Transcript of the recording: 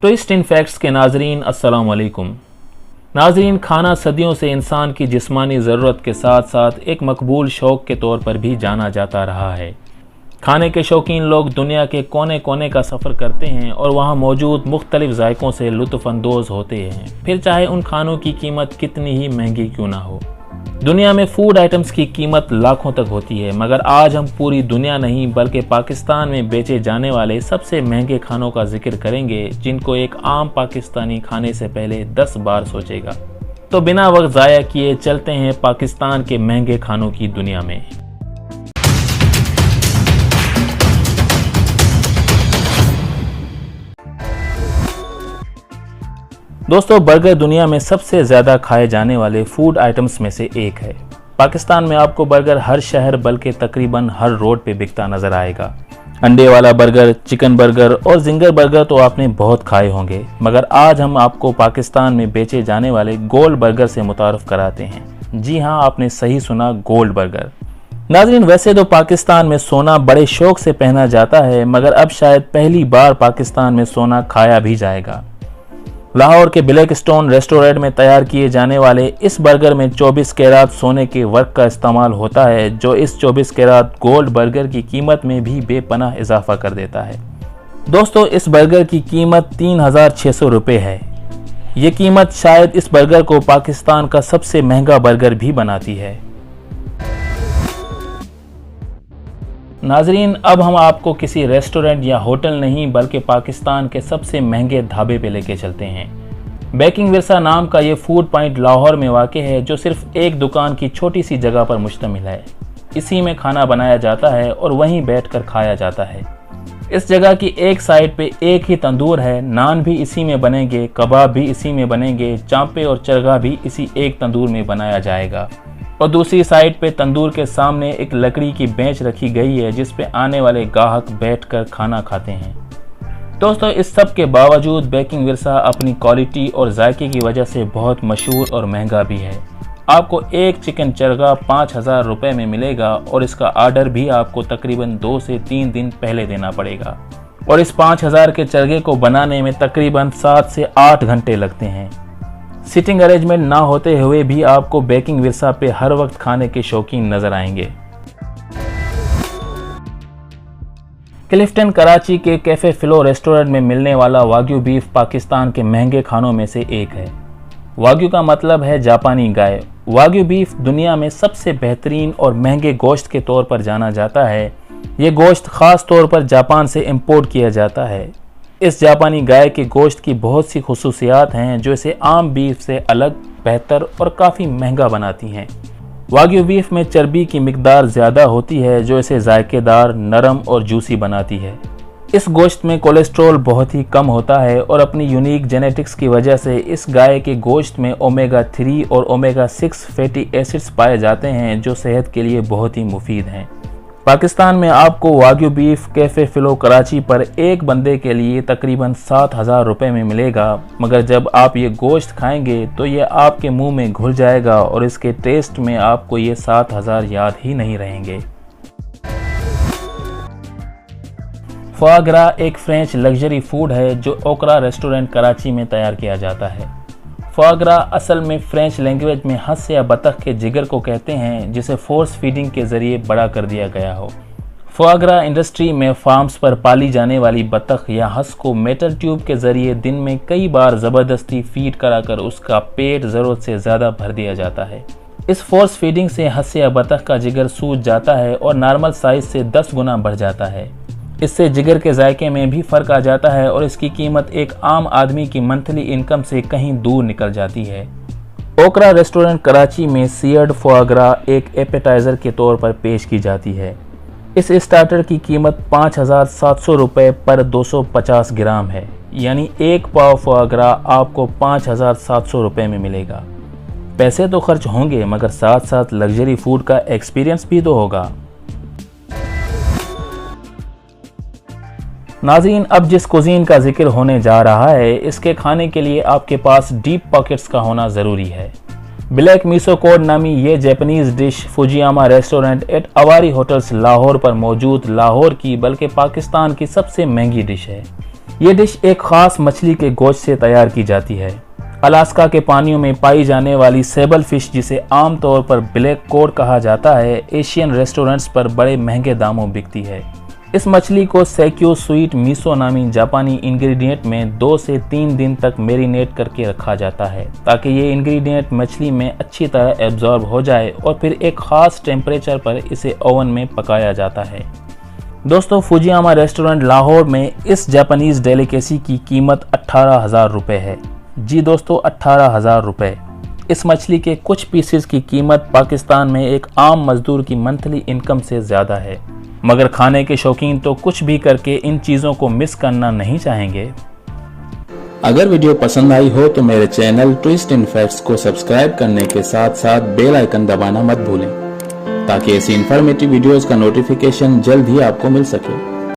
Twist in facts के नाजरीन अस्सलाम वालेकुम। नाजरीन, खाना सदियों से इंसान की जिस्मानी ज़रूरत के साथ साथ एक मकबूल शौक़ के तौर पर भी जाना जाता रहा है। खाने के शौकीन लोग दुनिया के कोने कोने का सफ़र करते हैं और वहाँ मौजूद मुख्तलिफ जायकों से लुत्फ़अंदोज़ होते हैं, फिर चाहे उन खानों की कीमत कितनी ही महंगी क्यों ना हो। दुनिया में फूड आइटम्स की कीमत लाखों तक होती है, मगर आज हम पूरी दुनिया नहीं बल्कि पाकिस्तान में बेचे जाने वाले सबसे महंगे खानों का जिक्र करेंगे, जिनको एक आम पाकिस्तानी खाने से पहले 10 बार सोचेगा। तो बिना वक्त ज़ाया किए चलते हैं पाकिस्तान के महंगे खानों की दुनिया में। दोस्तों, बर्गर दुनिया में सबसे ज़्यादा खाए जाने वाले फूड आइटम्स में से एक है। पाकिस्तान में आपको बर्गर हर शहर बल्कि तकरीबन हर रोड पे बिकता नज़र आएगा। अंडे वाला बर्गर, चिकन बर्गर और जिंगर बर्गर तो आपने बहुत खाए होंगे, मगर आज हम आपको पाकिस्तान में बेचे जाने वाले गोल्ड बर्गर से मुतारफ़ कराते हैं। जी हाँ, आपने सही सुना, गोल्ड बर्गर। नाज़रीन, वैसे तो पाकिस्तान में सोना बड़े शौक़ से पहना जाता है, मगर अब शायद पहली बार पाकिस्तान में सोना खाया भी जाएगा। लाहौर के ब्लैक स्टोन रेस्टोरेंट में तैयार किए जाने वाले इस बर्गर में 24 कैरात सोने के वर्क का इस्तेमाल होता है, जो इस 24 कैरात गोल्ड बर्गर की कीमत में भी बेपनाह इजाफा कर देता है। दोस्तों, इस बर्गर की कीमत 3600 रुपये है। ये कीमत शायद इस बर्गर को पाकिस्तान का सबसे महंगा बर्गर भी बनाती है। नाजरीन, अब हम आपको किसी रेस्टोरेंट या होटल नहीं बल्कि पाकिस्तान के सबसे महंगे ढाबे पे लेके चलते हैं। बेकिंग विरसा नाम का ये फूड पॉइंट लाहौर में वाक़ है, जो सिर्फ एक दुकान की छोटी सी जगह पर मुश्तमिल है। इसी में खाना बनाया जाता है और वहीं बैठकर खाया जाता है। इस जगह की एक साइड पे एक ही तंदूर है, नान भी इसी में बनेंगे, कबाब भी इसी में बनेंगे, चांपे और चरगा भी इसी एक तंदूर में बनाया जाएगा। और दूसरी साइड पे तंदूर के सामने एक लकड़ी की बेंच रखी गई है, जिस पे आने वाले ग्राहक बैठकर खाना खाते हैं। दोस्तों, इस सब के बावजूद बेकिंग विरसा अपनी क्वालिटी और जायके की वजह से बहुत मशहूर और महंगा भी है। आपको एक चिकन चरगा 5000 रुपये में मिलेगा और इसका आर्डर भी आपको तकरीबन 2 से 3 दिन पहले देना पड़ेगा। और इस 5000 के चरगे को बनाने में तकरीबन 7 से 8 घंटे लगते हैं। सिटिंग अरेंजमेंट ना होते हुए भी आपको बेकिंग विरसा पे हर वक्त खाने के शौकीन नजर आएंगे। क्लिफ्टन कराची के कैफे फिलो रेस्टोरेंट में मिलने वाला वाग्यू बीफ पाकिस्तान के महंगे खानों में से एक है। वाग्यू का मतलब है जापानी गाय। वाग्यू बीफ दुनिया में सबसे बेहतरीन और महंगे गोश्त के तौर पर जाना जाता है। ये गोश्त खास तौर पर जापान से इंपोर्ट किया जाता है। इस जापानी गाय के गोश्त की बहुत सी खुसूसियात हैं जो इसे आम बीफ से अलग, बेहतर और काफ़ी महंगा बनाती हैं। वाग्यू बीफ में चर्बी की मिकदार ज़्यादा होती है, जो इसे जायकेदार, नरम और जूसी बनाती है। इस गोश्त में कोलेस्ट्रॉल बहुत ही कम होता है और अपनी यूनिक जेनेटिक्स की वजह से इस गाय के गोश्त में ओमेगा 3 और ओमेगा 6 फैटी एसिड्स पाए जाते हैं, जो सेहत के लिए बहुत ही मुफीद हैं। पाकिस्तान में आपको वाग्यू बीफ कैफे फिलो कराची पर एक बंदे के लिए तकरीबन 7000 रुपये में मिलेगा, मगर जब आप ये गोश्त खाएंगे तो ये आपके मुंह में घुल जाएगा और इसके टेस्ट में आपको ये 7000 याद ही नहीं रहेंगे। फोआ ग्रा एक फ्रेंच लग्जरी फूड है जो ओकरा रेस्टोरेंट कराची में तैयार किया जाता है। फोआ ग्रा असल में फ्रेंच लैंग्वेज में हंस या बतख के जिगर को कहते हैं, जिसे फोर्स फीडिंग के जरिए बड़ा कर दिया गया हो। फोआ ग्रा इंडस्ट्री में फार्म्स पर पाली जाने वाली बतख या हंस को मेटल ट्यूब के जरिए दिन में कई बार ज़बरदस्ती फीड कराकर उसका पेट ज़रूरत से ज़्यादा भर दिया जाता है। इस फोर्स फीडिंग से हंस या बतख का जिगर सूज जाता है और नॉर्मल साइज से 10 गुना बढ़ जाता है। इससे जिगर के जायके में भी फ़र्क आ जाता है और इसकी कीमत एक आम आदमी की मंथली इनकम से कहीं दूर निकल जाती है। ओकरा रेस्टोरेंट कराची में सीयर्ड फोआ ग्रा एक एपेटाइज़र के तौर पर पेश की जाती है। इस स्टार्टर की कीमत 5700 रुपये पर 250 ग्राम है, यानी एक पाव फोआ ग्रा आपको 5700 रुपये में मिलेगा। पैसे तो खर्च होंगे, मगर साथ साथ लग्जरी फूड का एक्सपीरियंस भी तो होगा। नाज़रीन, अब जिस कुज़ीन का जिक्र होने जा रहा है, इसके खाने के लिए आपके पास डीप पॉकेट्स का होना ज़रूरी है। ब्लैक मिसो कोड नामी ये Japanese dish Fujiyama restaurant at Avari hotels Lahore पर मौजूद लाहौर की बल्कि पाकिस्तान की सबसे महंगी डिश है। ये डिश एक खास मछली के गोश्त से तैयार की जाती है। अलास्का के पानियों में पाई जाने वाली सेबल फिश, जिसे आमतौर पर ब्लैक कोड कहा जाता है, एशियन रेस्टोरेंट्स पर बड़े महंगे दामों बिकती है। इस मछली को सेक्यू स्वीट मिसो नामी जापानी इंग्रेडिएंट में 2 से 3 दिन तक मैरिनेट करके रखा जाता है, ताकि ये इंग्रेडिएंट मछली में अच्छी तरह एब्जॉर्ब हो जाए और फिर एक खास टेम्परेचर पर इसे ओवन में पकाया जाता है। दोस्तों, फुजियामा रेस्टोरेंट लाहौर में इस जापानीज डेलिकेसी की कीमत 18,000 रुपये है। जी दोस्तों, 18,000 रुपये। इस मछली के कुछ पीसेस की कीमत पाकिस्तान में एक आम मजदूर की मंथली इनकम से ज़्यादा है, मगर खाने के शौकीन तो कुछ भी करके इन चीज़ों को मिस करना नहीं चाहेंगे। अगर वीडियो पसंद आई हो तो मेरे चैनल ट्विस्ट इन फैक्ट्स को सब्सक्राइब करने के साथ साथ बेल आइकन दबाना मत भूलें, ताकि ऐसी इन्फॉर्मेटिव वीडियोस का नोटिफिकेशन जल्द ही आपको मिल सके।